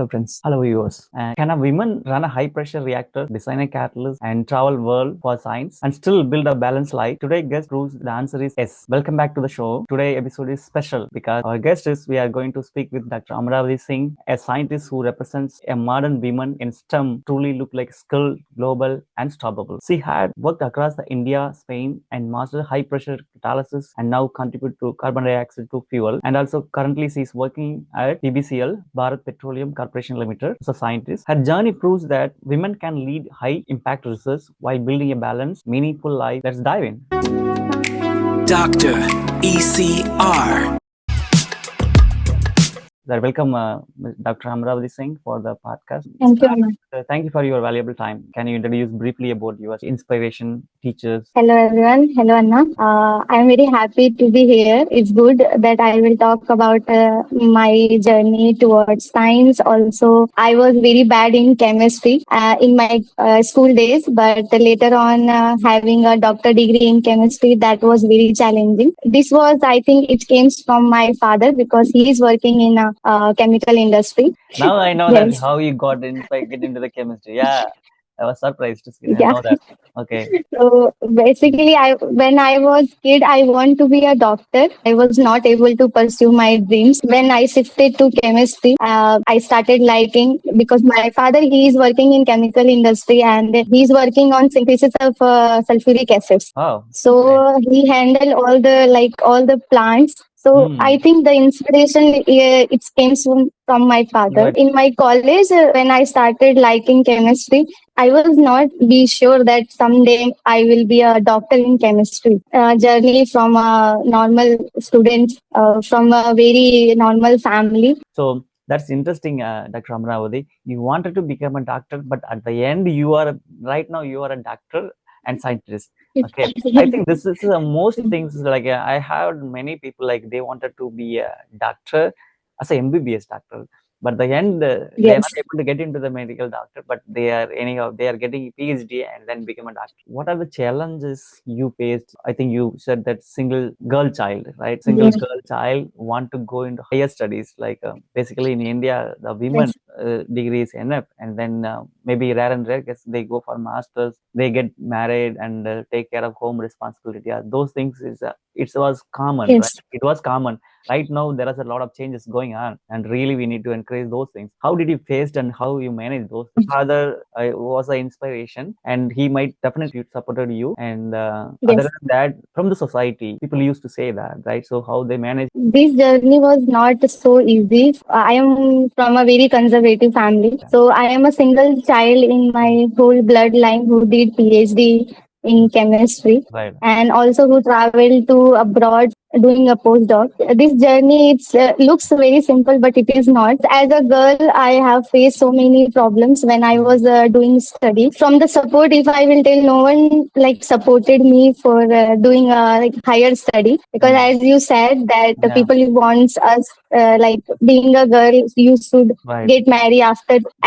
Hello friends, hello viewers. Can a woman run a high pressure reactor, design a catalyst and travel world for science and still build a balanced life? Today guest proves the answer is yes. Welcome back to the show. Today episode is special because our guest is we are going to speak with Dr. Amravati Singh, a scientist who represents a modern woman in STEM, truly look like skilled, global and stoppable. She had worked across the India, Spain and mastered high pressure catalysis and now contribute to carbon dioxide to fuel, and also currently she is working at PBCL, Bharat Petroleum Corporation Limited, as a scientist. Her journey proves that women can lead high impact research while building a balanced, meaningful life. Let's dive in. Dr. ECR. Welcome, Dr. Amravati Singh, for the podcast. Thank you, Anna. Thank you for your valuable time. Can you introduce briefly about your inspiration, teachers? Hello, everyone. Hello, Anna. I'm very happy to be here. It's good that I will talk about my journey towards science. Also, I was very bad in chemistry in my school days, but later on, having a doctor degree in chemistry, that was very challenging. This was, I think, it came from my father because he is working in a chemical industry. Now I know Yes. that how you got get into the chemistry. Yeah, I was surprised to see. I Yeah. know that. Okay. So basically, when I was kid, I want to be a doctor. I was not able to pursue my dreams. When I shifted to chemistry, I started liking because my father, he is working in chemical industry and he's working on synthesis of sulfuric acids. Oh. So he handled all the plants. So I think the inspiration it came from my father. Right. In my college, when I started liking chemistry, I was not be sure that someday I will be a doctor in chemistry. Journey from a normal student, from a very normal family. So that's interesting, Dr. Amravati. You wanted to become a doctor, but at the end, right now you are a doctor and scientist. Okay, I think this is most things like I have many people like they wanted to be a doctor as a MBBS doctor, but the end they are Yes. not able to get into the medical doctor, but they are anyhow they are getting PhD and then become a doctor. What are the challenges you faced? I think you said that single girl child, right? Single Yes. girl child want to go into higher studies. Like basically in India, the women Yes. degree is enough, and then maybe rare and rare case they go for masters, they get married and take care of home responsibility. Yeah, those things is it was common, right? Yes. It was common. Right now there is a lot of changes going on, and really we need to encourage those things. How did you face and how you manage those? Father was an inspiration, and he might definitely supported you. And other Yes. than that, from the society, people used to say that, right? So how they manage? This journey was not so easy. I am from a very conservative family. So I am a single child in my whole bloodline who did PhD in chemistry Right. and also who traveled to abroad doing a postdoc. This journey looks very simple, but it is not. As a girl, I have faced so many problems when I was doing study. From the support, if I will tell, no one like supported me for doing higher study because, as you said, that the Yeah. people wants us like being a girl, you should Right. get married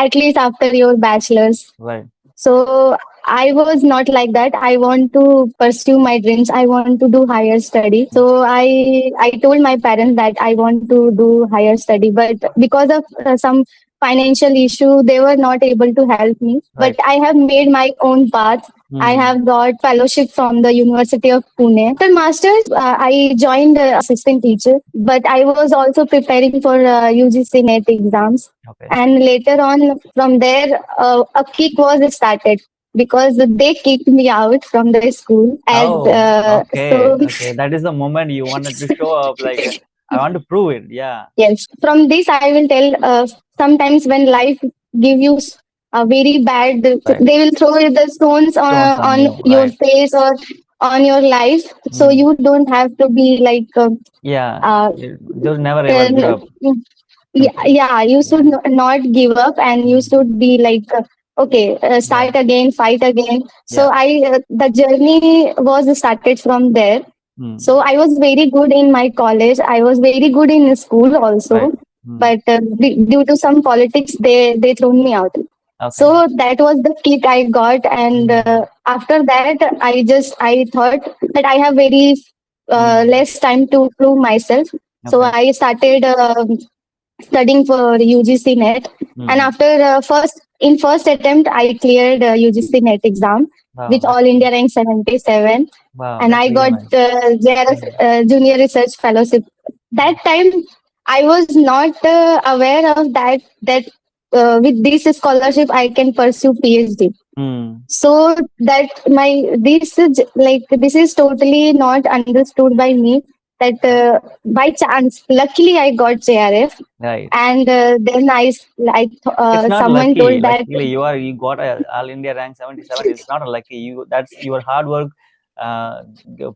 at least after your bachelor's. Right. So I was not like that. I want to pursue my dreams. I want to do higher study. So I told my parents that I want to do higher study, but because of some financial issue, they were not able to help me. Right. But I have made my own path. I have got fellowship from the University of Pune. After masters, I joined assistant teacher, but I was also preparing for UGC NET exams. Okay. And later on, from there, a kick was started because they kicked me out from the school. As Okay. so, Okay. That is the moment you wanted to show up. Like I want to prove it. Yeah. yes. From this, I will tell. Sometimes when life give you a very bad, Right. they will throw the stones Stones on on you, your right. face or on your life. So you don't have to be like. Yeah. Just never ever give up. Yeah, you should not give up and you should be like okay, start again, fight again. So the journey was started from there. So I was very good in my college, I was very good in school also. Right. But due to some politics, they thrown me out. Okay. So that was the kick I got, and after that I thought that I have very less time to prove myself. So Okay. I started studying for UGC NET. And after first attempt, I cleared UGC NET exam Wow, with that's All India rank 77, wow, and that's I really got nice. JRF Junior Research Fellowship. That time, I was not aware of that with this scholarship I can pursue PhD. Hmm. So that this is totally not understood by me. That by chance, luckily I got JRF, Right. and then It's not someone lucky. told that Luckily, you got a All India rank 77. It's not a lucky. That's your hard work.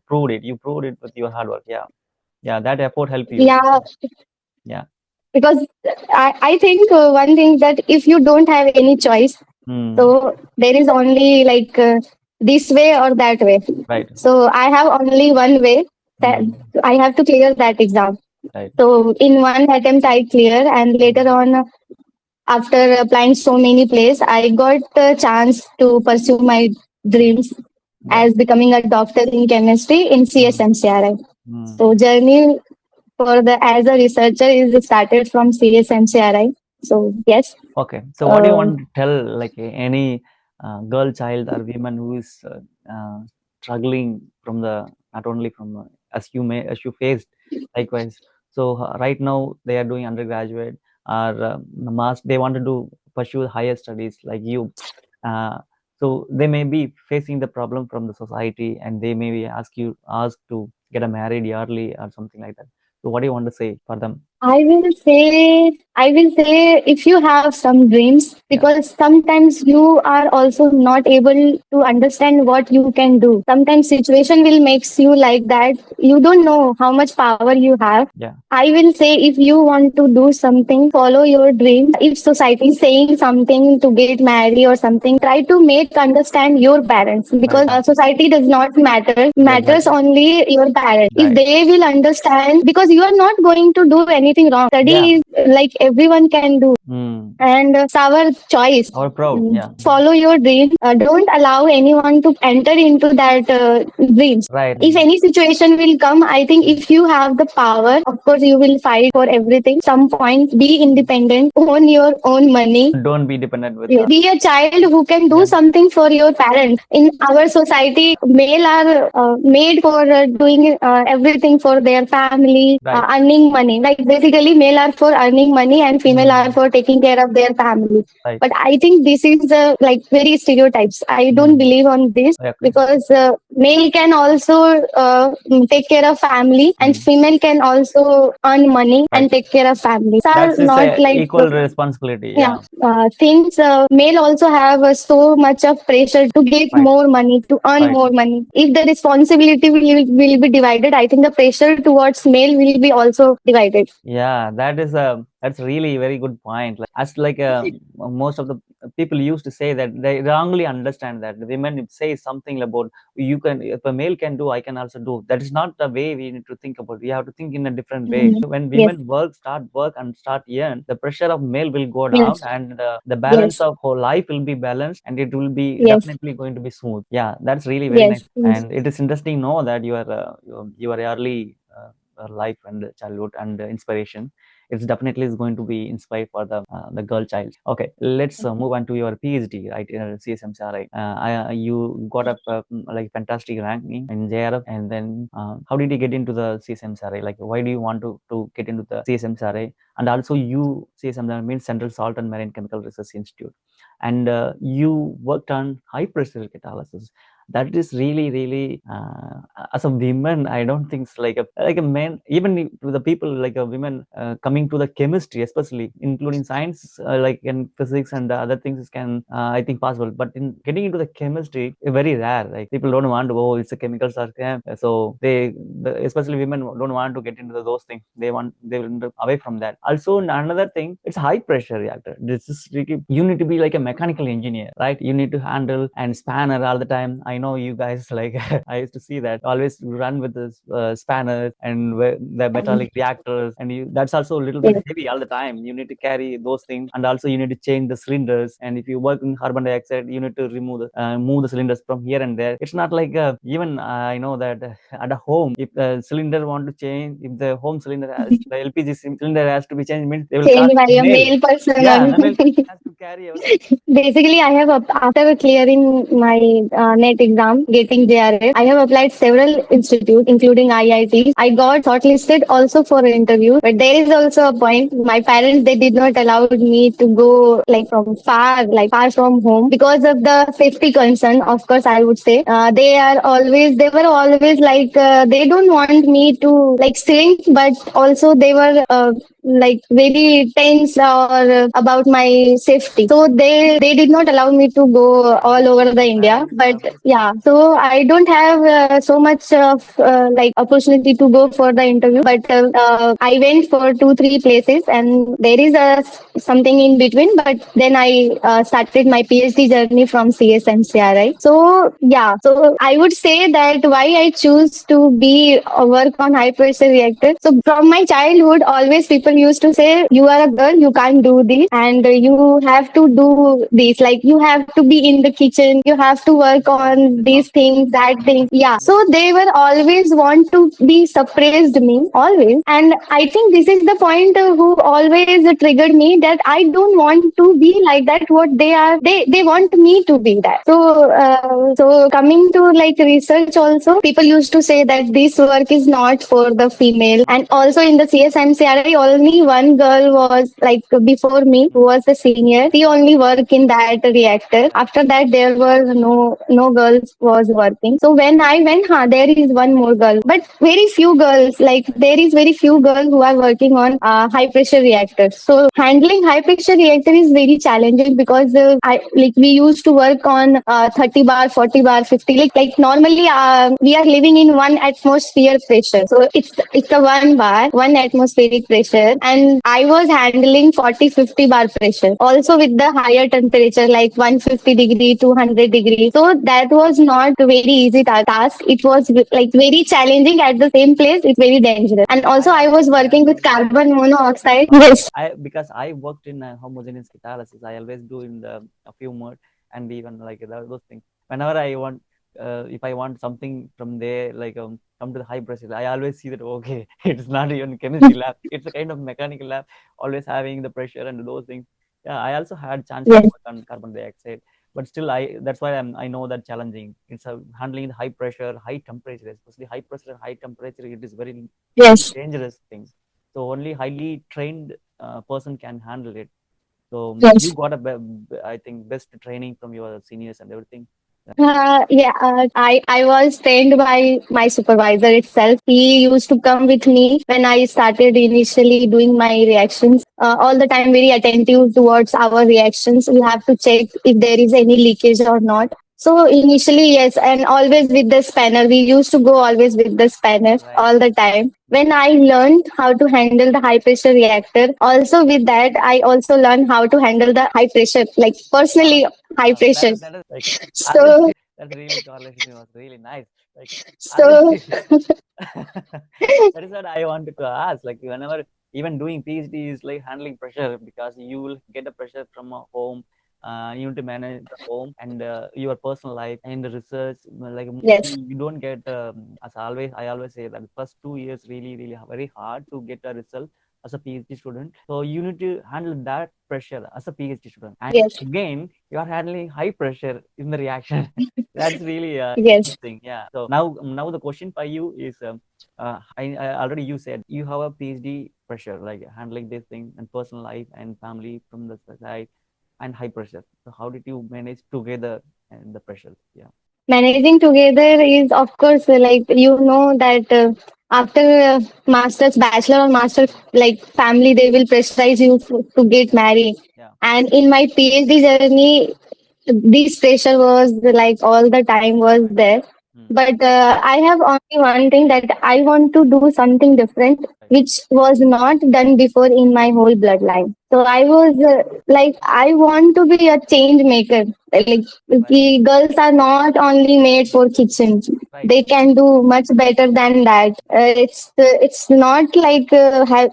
Proved it. You proved it with your hard work. Yeah, yeah. That effort helped you. yeah, Yeah. because I think one thing that if you don't have any choice, Hmm. so there is only this way or that way. Right. So I have only one way, that Hmm. I have to clear that exam. Right. So in one attempt I clear, and later on, after applying so many places, I got the chance to pursue my dreams Yeah. as becoming a doctor in chemistry in CSMCRI. Hmm. So journey for the as a researcher is started from CSMCRI. So yes, Okay. So, what do you uh, want to tell, like any girl child or woman who is struggling from the not only from as you faced likewise. So right now they are doing undergraduate or master. They want to do pursue higher studies like you. Uh, so they may be facing the problem from the society, and they may be asked to get a married early or something like that. So what do you want to say for them? I will say if you have some dreams, Yeah. because sometimes you are also not able to understand what you can do. Sometimes situation will makes you like that. You don't know how much power you have. Yeah. I will say if you want to do something, follow your dream. If society is saying something to get married or something, try to make understand your parents, because Right. society does not matter. Matters Exactly. only your parents. If Right. they will understand, because you are not going to do anything wrong. Yeah. Study is like everyone can do, Mm. and it's our choice. Our proud. Yeah. Follow your dream. Don't allow anyone to enter into that dreams. Right. If any situation will come, I think if you have the power, of course you will fight for everything. Some point, be independent, own your own money. Don't be dependent with. Yes. Be a child who can do Yeah. something for your parents. In our society, male are made for doing everything for their family, Right. earning money. Like basically, male are for earning money and female are for taking care of their family. Right. But I think this is like very stereotypes. I don't believe on this, Okay. because male can also take care of family, and female can also earn money Right. and take care of family. These are That's is not a like equal responsibility. yeah, Yeah. things male also have so much of pressure to get Right. more money, to earn Right. more money. If the responsibility will be divided, I think the pressure towards male will be also divided. Yeah, that's really very good point. Like, as like most of the people used to say that they wrongly understand that the women say something about you can, if a male can do, I can also do. That is not the way we need to think about. We have to think in a different way. When Yes, women start work and start earn, the pressure of male will go down, yes, and the balance yes, of whole life will be balanced, and it will be yes, definitely going to be smooth. Yeah, that's really very yes, nice, yes. and it is interesting to know that you are early. Life and childhood and inspiration. It's definitely is going to be inspired for the girl child. Okay, let's move on to your PhD, right? In CSMCRI, you got a like fantastic ranking in JRF, and then how did you get into the CSMCRI? Like, why do you want to get into the CSMCRI? And also, CSMCRI means Central Salt and Marine Chemical Research Institute, and you worked on high pressure catalysis. That is really as a woman, I don't think it's like a man. Even to the people like a women coming to the chemistry, especially including science, like in physics and other things can I think possible, but in getting into the chemistry, very rare. Like people don't want to, oh, it's a chemical chem, so especially women don't want to get into those things. They will away from that. Also, another thing, it's high pressure reactor. This is really, you need to be like a mechanical engineer, right? You need to handle and spanner all the time. I know you guys like I used to see that always run with this spanners and the metallic reactors, and that's also a little bit Yes. heavy all the time. You need to carry those things, and also you need to change the cylinders. And if you work in carbon dioxide, you need to move the cylinders from here and there. It's not like even I know that at a home, if the cylinder want to change, if the home cylinder has the LPG cylinder has to be changed, means they will call Changed by a male. male person Yeah, the male only. has to carry everything. Basically, I have after clearing my NET exam, getting JRF, I have applied several institutes, including IITs. I got shortlisted also for an interview, but there is also a point. My parents they did not allow me to go like far from home because of the safety concern. Of course, I would say they were always like they don't want me to like shrink, but also they were like very tense or about my safety, so they did not allow me to go all over the India. Parents But always. yeah, so I don't have so much of like opportunity to go for the interview, but I went for 2 3 places, and there is a something in between. But then I started my PhD journey from CSMCRI. So yeah, so I would say that why I choose to be work on high pressure reactor. So from my childhood, always people used to say, "You are a girl, you can't do this, and you have to do this. Like you have to be in the kitchen, you have to work Exactly. on these things, that thing." Yeah. So they were always want to be suppressed me always, and I think this is the point who always triggered me that I don't want to be like that. What they are, they want me to be that. So so coming to like research, also people used to say that this work is not for the female, and also in the CSMCRI only one girl was like before me who was the senior. She only worked in that reactor. After that, there was no girls was working. So when I went, there is one more girl, but very few girls. Like there is very few girls who are working on high pressure reactors. So handling high pressure reactor is very challenging because I like we used to work on 30 bar, 40 bar, 50. Like normally we are living in one atmosphere pressure. So it's a one bar, one atmospheric pressure, and I was handling 40 50 bar pressure. Also with the higher temperature like 150 degree, 200 degree. So that was not a very easy task. It was like very challenging at the same place. It's very dangerous. And also I was working with carbon monoxide. Yes. I because I worked in homogeneous catalysis. I always do in the a few more, and even like those things. Whenever I want, if I want something from there, like come to the high pressure, I always see that okay, it's not even chemistry lab. It's a kind of mechanical lab, always having the pressure and those things. Yeah, I also had chance to Yes. work on carbon dioxide, but still, that's why I know that challenging. It's handling the high pressure, high temperature, especially high pressure and high temperature. It is very Yes. dangerous things. So only highly trained person can handle it. So you Yes. got I think, best training from your seniors and everything. Yeah, I was trained by my supervisor itself. He used to come with me when I started initially doing my reactions. All the time, very attentive towards our reactions. We have to check if there is any leakage or not. So initially, yes, and always with the spanner. We used to go always with the spanner Right. all the time. When I learned how to handle the high pressure reactor, also with that, I also learned how to handle the high pressure, like personally high Wow. pressure. That is like always, So that's really correlation was really nice. Like always, so that is what I wanted to ask. Like whenever even doing PhD is like handling pressure, because you will get the pressure from a home. You need to manage the home and your personal life and the research. Like yes, mostly you don't get. As I always say that the first 2 years really very hard to get a result as a PhD student. So you need to handle that pressure as a PhD student. And yes, again, you are handling high pressure in the reaction. That's really yes. interesting. Yeah. So now the question for you is, I already you said you have a PhD pressure, like handling this thing and personal life and family from the side and high pressure. So how did you manage together and the pressure? Yeah. Managing together is, of course, like you know that after master's, bachelor or master, like family, they will pressurize you to get married. Yeah. And in my PhD journey, this pressure was like all the time was there. Hmm. But I have only one thing that I want to do something different. which was not done before in my whole bloodline. So I was like, I want to be a change maker. Like, the girls are not only made for kitchen. Right. They can do much better than that. It's not like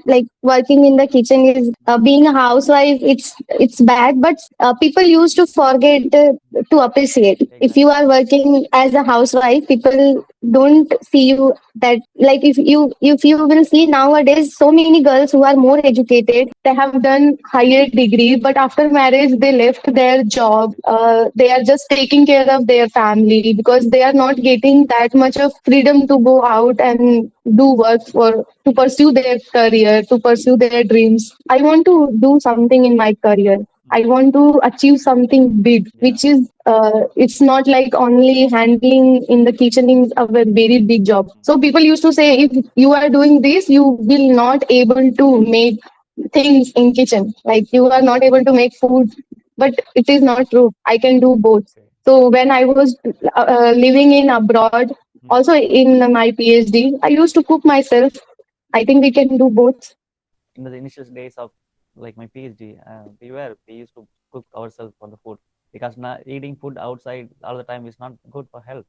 like working in the kitchen is being a housewife. It's bad, but people used to forget to appreciate. If you are working as a housewife, people don't see you that, like, if you will see nowadays, so many girls who are more educated, they have done higher degree, but after marriage they left their job. They are just taking care of their family because they are not getting that much of freedom to go out and do work for to pursue their career, to pursue their dreams. I want to do something in my career. I want to achieve something big, which is it's not like only handling in the kitchen is a very big job. So people used to say, if you are doing this, you will not able to make things in kitchen. Like, you are not able to make food, but it is not true. I can do both. So when I was living in abroad, also in my PhD, I used to cook myself. I think we can do both. In the initial days of like my PhD, we used to cook ourselves for the food because now eating food outside all the time is not good for health.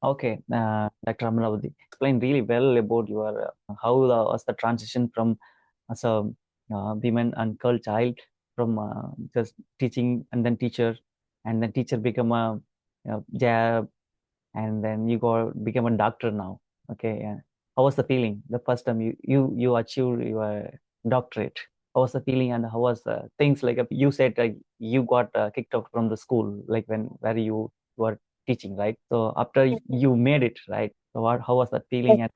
Okay, Dr. Amaravati explained really well about your how was the transition from as a woman and girl child, from just teaching and then teacher, and then teacher become a job, and then you become a doctor now. Okay, yeah. How was the feeling the first time you achieved your doctorate? How was the feeling, and how was things like you said you got kicked out from the school, like when where you were teaching, right? So after you made it, right? So how was that feeling? And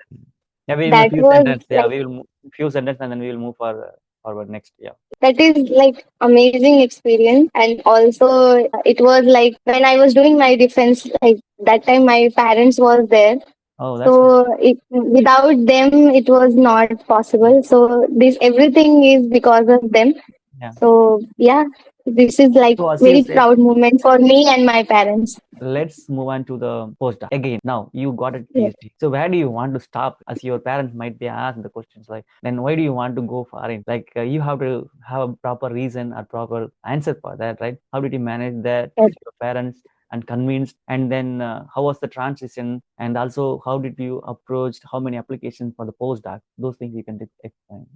yeah, we will That few was sentence. Yeah, like, we will few sentence, and then we will move forward next. Yeah. that is like amazing experience. And also, it was like when I was doing my defense, like that time my parents was there. Oh, that's good. So without them, it was not possible. So this everything is because of them. Yeah. So yeah, this is like So as you very said, proud moment for me and my parents. let's move on to the postdoc again. Now you got a Yeah. PhD. So where do you want to stop? As your parents might be asked the questions like, then why do you want to go foreign? Like you have to have a proper reason or proper answer for that, right? How did you manage that Yes. with your parents and convinced? And then how was the transition? And also how did you approach? How many applications for the postdoc? Those things you can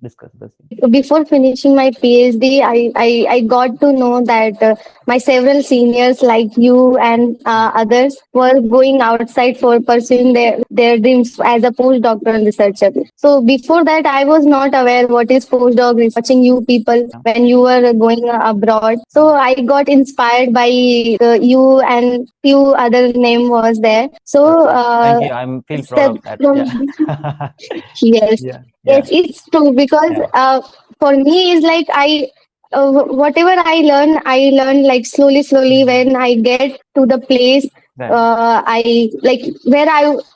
discuss. Those things. Before finishing my PhD, I got to know that my several seniors like you and others were going outside for pursuing their dreams as a postdoctoral researcher. So before that, I was not aware what is postdoc research. Watching you people Yeah. when you were going abroad. So I got inspired by you, and few other name was there. So Thank you. I'm feel proud step of that. from Yeah. yes, Yeah. yes, Yeah. it's true because Yeah. for me is like whatever I learn like slowly when I get to the place Right. I like where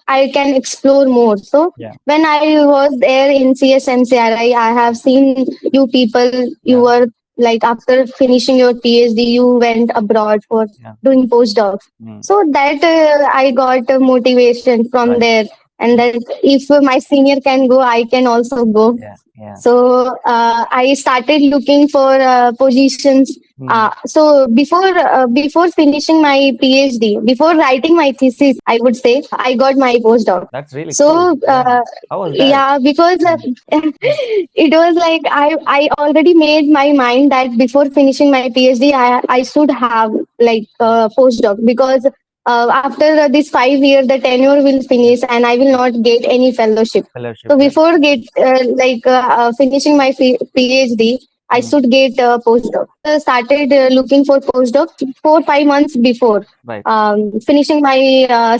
I can explore more. So Yeah. when I was there in CSMCRI, I have seen you people. You Yeah. were like, after finishing your PhD, you went abroad for Yeah. doing postdocs. Mm. So that I got motivation from Right. there, and then if my senior can go, I can also go. Yeah. Yeah. So I started looking for positions. Mm. So before finishing my PhD, before writing my thesis, I would say I got my postdoc. That's really cool. So Yeah. How was that? yeah, because Mm. it was like I already made my mind that before finishing my PhD, I should have like a postdoc, because after this 5 year, the tenure will Yeah. finish and I will not get any fellowship. Fellowship. So Yeah. before finishing my PhD, I Mm. should get a postdoc. Started looking for postdoc 4 5 months before Right. finishing my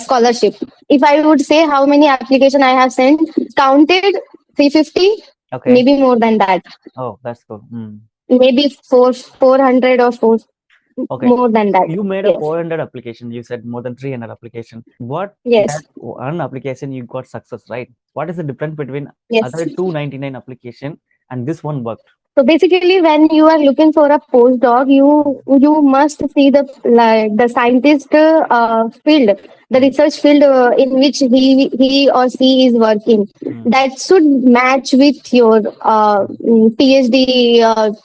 scholarship. If I would say how many application I have sent, counted 350, Okay. maybe more than that, Oh, that's cool. Mm. maybe 400 or four, Okay. more than that. You made a Yes, 400 application. You said more than 300 application. What yes, that one application you got success, right? What is the difference between yes. other 299 application and this one worked? So basically, when you are looking for a postdoc, you must see the scientist field, the research field in which he or she is working. Mm. That should match with your PhD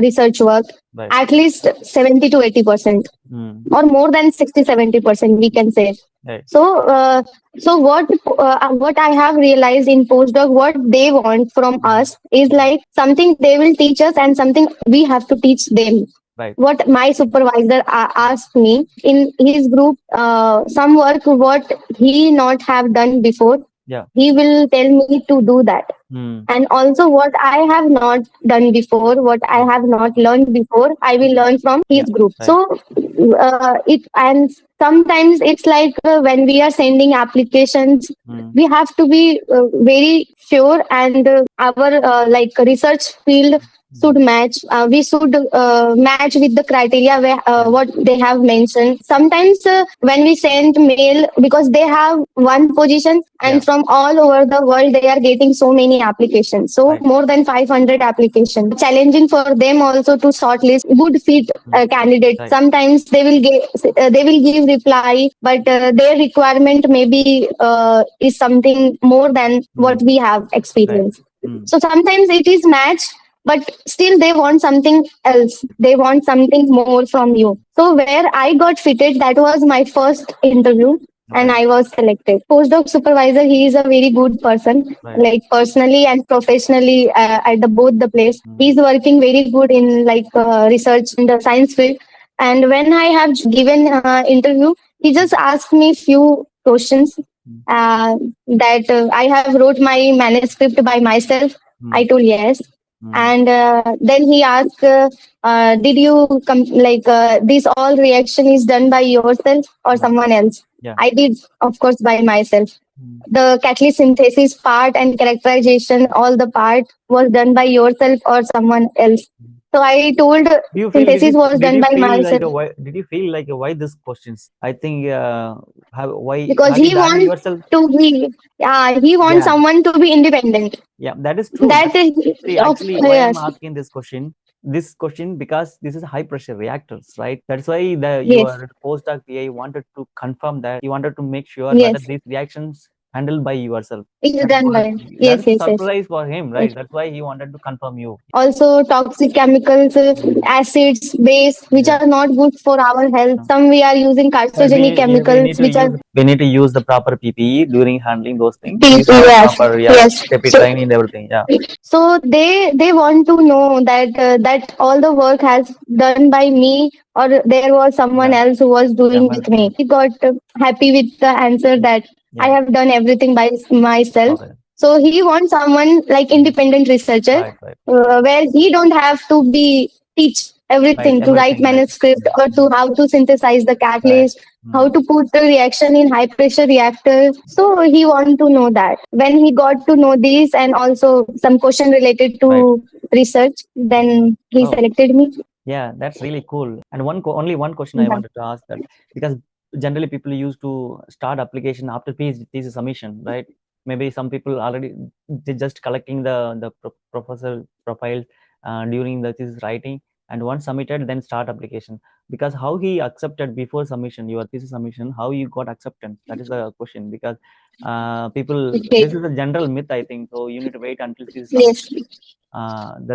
research work. Right. At least 70 to 80%, Mm. or more than 60-70%, we can say. Right. So, what I have realized in postdoc, what they want from us is like something they will teach us and something we have to teach them. Right. What my supervisor asked me in his group, some work what he not have done before, Yeah. he will tell me to do that. Mm. And also what I have not done before, what I have not learned before, I will learn from his Yeah, group. right. So it and sometimes it's like when we are sending applications, Mm. we have to be very sure, and our like research field should match. We should match with the criteria where what they have mentioned. Sometimes when we send mail, because they have one position, and Yeah. from all over the world they are getting so many applications. So Right. more than 500 applications. Challenging for them also to shortlist good fit candidates. Right. Sometimes they will give reply, but their requirement maybe is something more than what we have experienced. Mm. So sometimes it is match, but still they want something else. They want something more from you. So where I got fitted, that was my first interview. And Okay. I was selected. Postdoc supervisor, he is a very good person, Right. like personally and professionally at the both the place. He's working very good in like research in the science field. And when I have given interview, he just asked me few questions that I have wrote my manuscript by myself. I told yes. And then he asked, did you this all reaction is done by yourself or someone else? Yeah. I did, of course, by myself. The catalyst synthesis part and characterization, all the part was done by yourself or someone else. So I told Do you feel synthesis was done by myself. why did you feel like why these questions? I think Because have you he done it wants yourself? to be, he wants Yeah. someone to be independent. Yeah, that is true. That is See, of actually, why I'm yes, asking this question because this is high pressure reactors, right? That's why yes, your postdoc PI wanted to confirm that he wanted to make sure whether yes. these reactions handled by yourself. It's That done was by that yes, is a yes, yes. surprise for him, Yes. right? That's why he wanted to confirm you. Also toxic chemicals, acids, base, which Yeah. are not good for our health. Some we are using carcinogenic chemicals, which are We need to use the proper PPE during handling those things. We need to have yes, proper yes. safety So training and everything. Yeah. so they want to know that all the work has done by me, or there was someone Yeah. else who was doing with me. He got happy with the answer that I Yeah. have done everything by myself. Okay. So he wants someone like independent researcher, Right. where he don't have to be teach everything, to write Everything, right. manuscript, or to how to synthesize the catalyst, how to put the reaction in high pressure reactor. So he want to know that. When he got to know this and also some question related Right. to research, then he Oh. selected me. Yeah, that's really cool. And only one question I Yeah. wanted to ask that because generally people used to start application after PhD thesis submission, right? Maybe some people already they just collecting the professor profile during the thesis writing, and once submitted, then start application. Because how he accepted before submission, your thesis submission, how you got acceptance? That is the question. Because people, Okay. this is a general myth, I think. So you need to wait until thesis Yes. submission.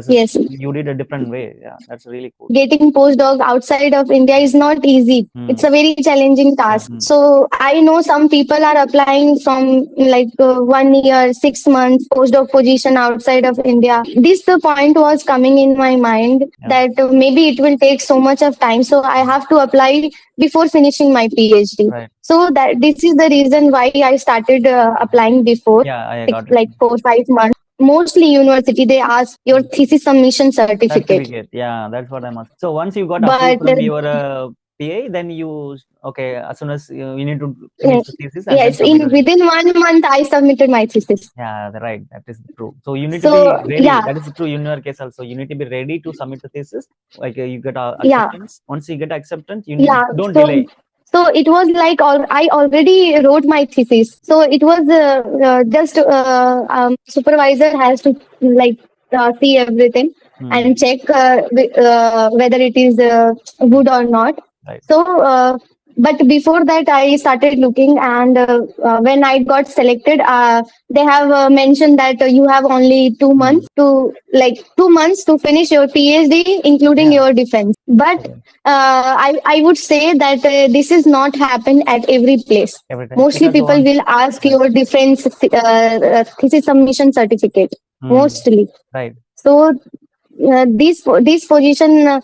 Yes. You did a different way. Yeah, that's really cool. Getting postdoc outside of India is not easy. It's a very challenging task. So I know some people are applying from like 1 year, 6 months postdoc position outside of India. This the point was coming in my mind that maybe it will take so much of time. So I have to apply before finishing my PhD. Right. So that this is the reason why I started applying before, Yeah, I got it. like 4-5 months. Mostly university, they ask your thesis submission certificate. Yeah, that's what I'm asking. So once you got But approved from your PA, then okay, as soon as you need to finish the thesis and then yes, submit in it. within 1 month I submitted my thesis. Yeah, right. That is true. So you need to be So ready. yeah, That is true in your case also. You need to be ready to submit the thesis. Like you get yeah, acceptance. Once you get acceptance, yeah. don't So delay. so it was like I already wrote my thesis. So it was just supervisor has to like see everything. and check whether it is good or not. Right. So, but before that, I started looking, and when I got selected, they have mentioned that you have only 2 months to 2 months to finish your PhD, including Yeah. your defense. But Okay. I would say that this is not happen at every place. Every time. Mostly Because people one. will ask Right. your defense thesis submission certificate. Mostly. Right. So this position,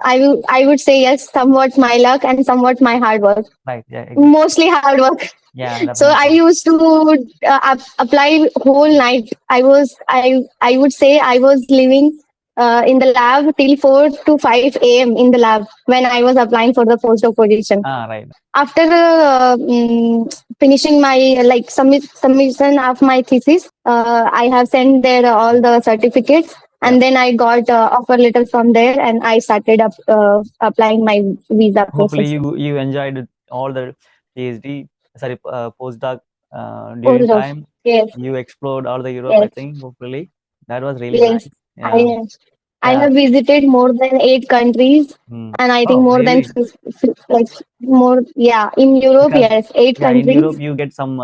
I would say yes, somewhat my luck and somewhat my hard work. Right. Yeah. Exactly. Mostly hard work. Yeah. So I Definitely. used to apply whole night. I would say I was living in the lab till 4 to 5 a.m. in the lab when I was applying for the postdoc position. Right. After finishing my submission of my thesis, I have sent there all the certificates, Yeah. and then I got offer letter from there, and I started applying my visa Hopefully process. you enjoyed all the PhD, sorry, postdoc during Postdoc. time. Yes, You explored all the Europe, I yes, think. Hopefully that was really yes. nice. Yeah. I Yeah. have visited more than 8 countries, and I think Oh, more than really? like more. Yeah, in Europe, Because yes, eight yeah, in countries. Europe you get some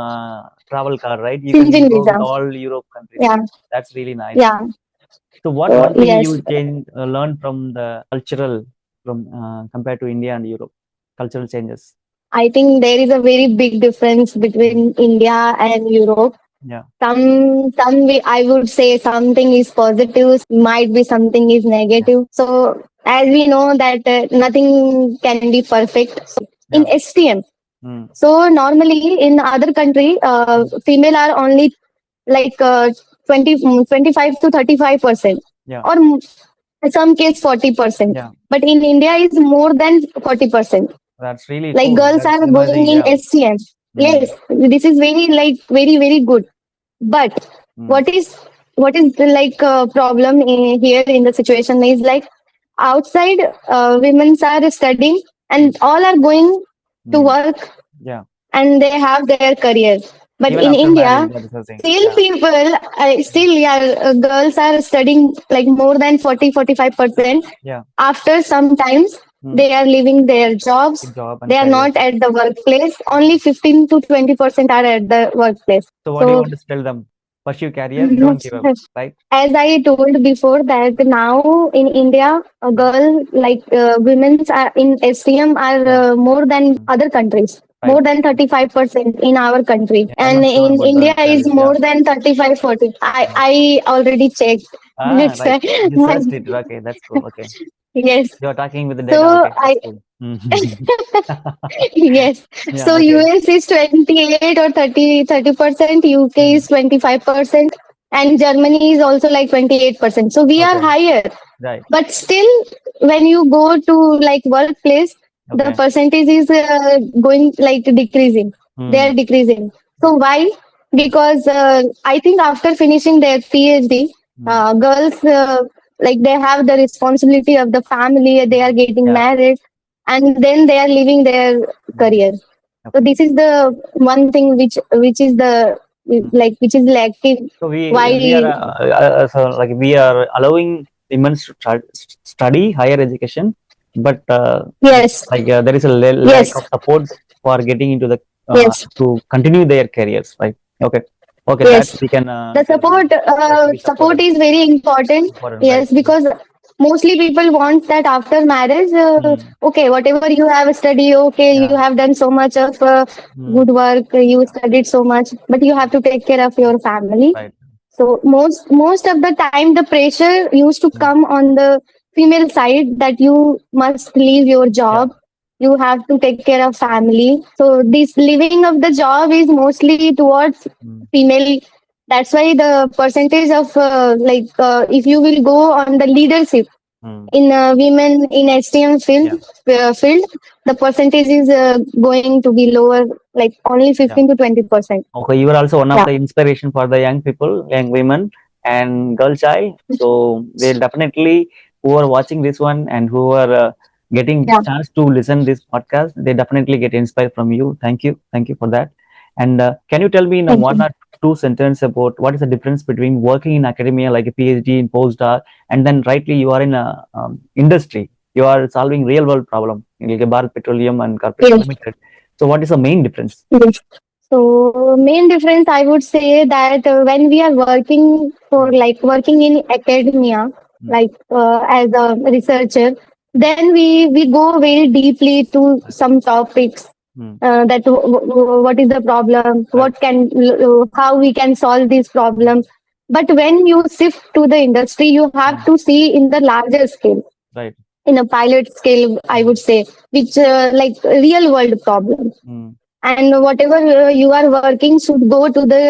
travel card, right? You can Schengen go with visa. all Europe countries. Yeah, That's really nice. yeah. So what So one thing yes, you learn from the cultural from compared to India and Europe, cultural changes? I think there is a very big difference between India and Europe. Yeah. I would say something is positive, might be something is negative. So as we know that nothing can be perfect. So Yeah. in STM, Mm. so normally in other country, female are only like 25 to 35%, Yeah. or in some case 40%. Yeah. But in India is more than 40%. That's really Like cool. girls That's are amazing. going in Yeah. STM. Mm. Yes, this is very very very good. But Mm. what is the problem here in the situation is like outside women are studying and all are going to Mm. work Yeah. and they have their career. But Even in after marriage, India, that is the thing. still Yeah. people, still yeah, girls are studying like more than 40 45%. Yeah. After sometimes Mm. they are leaving their jobs. Good job and They are career. not at the workplace. Only 15 to 20% are at the workplace. So what do you So want to tell them? Pursue career, don't give up, right? as I told before that now in India, a girl women are in STM are Yeah. more than other countries. Right. More than 35% in our country, Yeah. I'm and not sure in about India the is service. Yeah. more than 35 40. I already checked. That's Right. why. You searched it. Okay, that's cool. Okay. Yes. You're talking with the data. So Okay, I that's cool. Mhm. yes. Yeah. So Okay. US is 28 or 30%, UK Mm. is 25%, and Germany is also like 28%. So we are Okay. higher. Right. But still, when you go to like workplace, the Okay. percentage is going like decreasing. They Mm. are decreasing. So why? Because I think after finishing their PhD, Mm. girls like they have the responsibility of the family. They are getting Yeah. married, and then they are leaving their Mm. career. So Okay. this is the one thing which is the Mm. which is lacking. So Why? we are so like we are allowing women to study higher education, but Yes, there is a lack yes, of support for getting into the yes, to continue their careers, right? Okay, okay, that yes. we can The tell them. They should be support supported. is very important. Important, right? Yes, because mostly people want that after marriage, Mm. okay, whatever you have studied, okay, Yeah. you have done so much of Mm. good work, you studied so much, but you have to take care of your family. Right. So most of the time, the pressure used to Mm. come on the female side that you must leave your Yeah. job. You have to take care of family. So this leaving of the job is mostly towards Mm. female. That's why the percentage of if you will go on the leadership Mm. in women in STM Yeah. field, the percentage is going to be lower, like only Yeah. 15 to 20%. Okay, you are also one of Yeah. the inspiration for the young people, young women and girl child. So they definitely who are watching this one and who are getting Yeah. chance to listen this podcast, they definitely get inspired from you. Thank you for that. And can you tell me in Thank one you. or two sentences about what is the difference between working in academia like a PhD in postdoc, and then rightly you are in a industry. You are solving real world problem like a Bharat Petroleum and Corporation Yes. Limited. So what is the main difference? Yes. So main difference I would say that when we are working for like working in academia, like as a researcher, then we go very deeply to some topics. Hmm. That what is the problem? Right. What can how we can solve these problems? But when you shift to the industry, you have to see in the larger scale, Right. in a pilot scale, I would say, which like real world problems, Hmm. and whatever you are working should go to the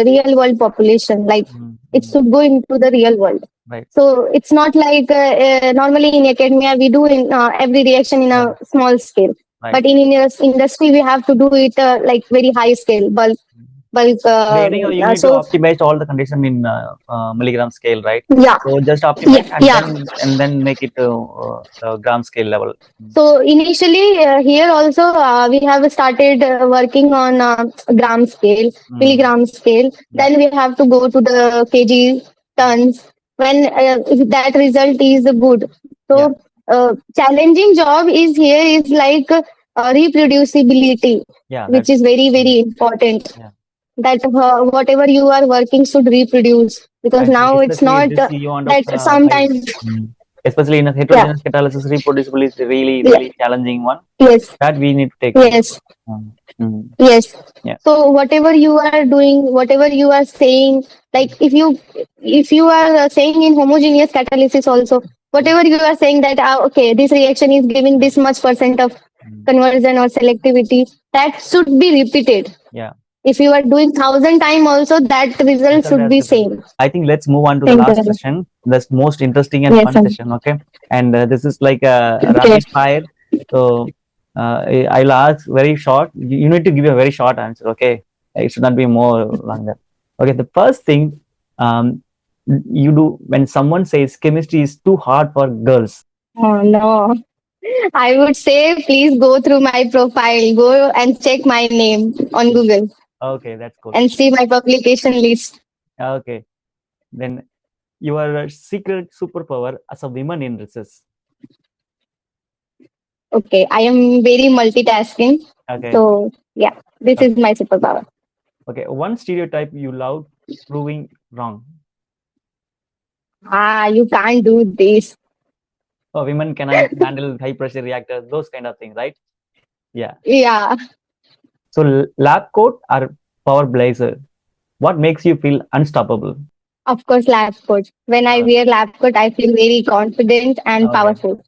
real world population, like Hmm. it should go into the real world. Right. So it's not like normally in academia we do in every reaction in a small scale, Right. but in industry we have to do it like very high scale, bulk In the beginning, you need to so optimize all the condition in milligram scale, right? yeah. So just optimize Yeah. and then make it to gram scale level. So initially here also we have started working on gram scale, milligram scale. Yeah. Then we have to go to the kg, tons. When if that result is good, so challenging job is here is like reproducibility, Yeah, which that's is very important. yeah. That whatever you are working should reproduce, because And now it's especially not this you want of that high, sometimes especially in a yeah. heterogeneous catalysis, reproducible is really Yeah. really challenging one Yes. that we need to take care. Yes. Mm. Yes. Yeah. So whatever you are doing, whatever you are saying, like if you are saying in homogeneous catalysis also, whatever you are saying that okay, this reaction is giving this much percent of conversion or selectivity, that should be repeated. Yeah. If you are doing 1,000 times also, that result should be same. I think let's move on to the Thank last you. session, the most interesting and Yes, fun sir. session. Okay, and this is like a Okay. rapid fire. So I'll ask very short. You need to give a very short answer. Okay, it should not be more longer. Okay, the first thing you do when someone says chemistry is too hard for girls. Oh no. I would say please go through my profile, go and check my name on Google Okay, that's cool. and see my publication list. Okay, then your secret superpower as a woman in research. Okay, I am very multitasking. Okay. So yeah, this is my superpower. Okay, one stereotype you love proving wrong. You can't do this. Oh, women cannot handle high pressure reactors, those kind of things, right? Yeah. Yeah. So lab coat or power blazer, what makes you feel unstoppable? Of course, lab coat. When I wear lab coat, I feel very confident and Okay. powerful.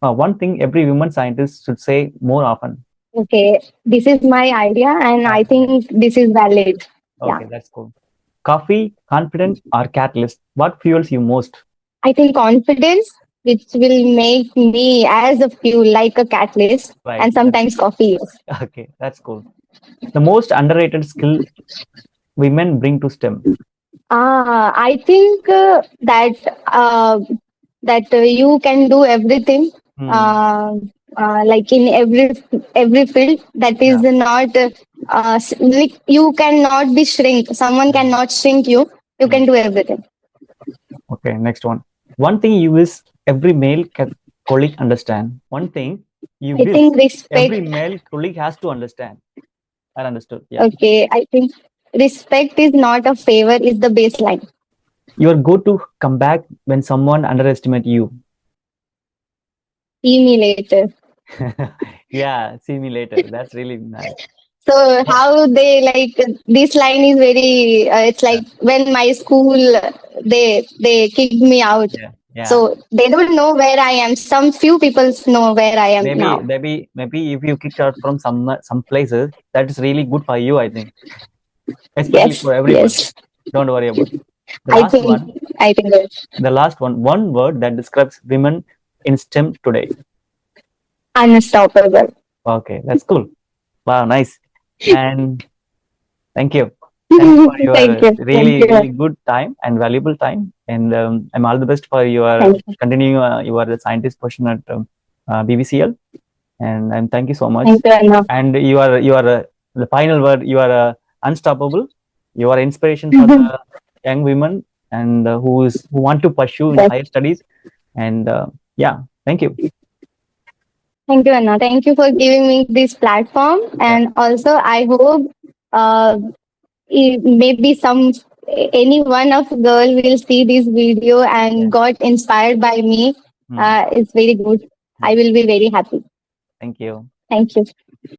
One thing every woman scientist should say more often. Okay, this is my idea, and I think this is valid. Okay, Yeah. that's cool. Coffee, confidence, or catalyst, what fuels you most? I think confidence, which will make me as a fuel, like a catalyst, Right. and sometimes coffee. Yes. Okay, that's cool. The most underrated skill women bring to STEM. I think that you can do everything. Like in every field, that is not like you cannot be shrink. Someone cannot shrink you. You can do everything. Okay, next one. One thing you wish every male colleague understand. One thing you I wish think respect. every male colleague has to understand. I understood. Yeah. Okay, I think respect is not a favor; is the baseline. Your go-to comeback when someone underestimate you. See me later. Yeah, see me later. That's really nice. So how they like this line is very. It's like when my school they kicked me out. Yeah. Yeah. So they don't know where I am. Some few people know where I am now. Maybe if you kicked out from some places, that is really good for you, I think. Especially Yes. for everyone. Yes. Don't worry about it. I think The last one. One word that describes women in STEM today. unstoppable. Okay, that's cool. Wow, nice. And thank you. Thanks for your Thank you. really, Thank you. really good time and valuable time. And I'm all the best for your Thank you. continuing your scientist position at BBCL. And thank you so much. Thank you, Anna. And you are the final word. You are unstoppable. You are inspiration for the young women and who want to pursue in Yes. higher studies. And yeah, thank you. Thank you, Anna. Thank you for giving me this platform. And also, I hope uh, maybe any one of girl will see this video and Yeah. got inspired by me. Hmm. It's very good. I will be very happy. Thank you. Thank you.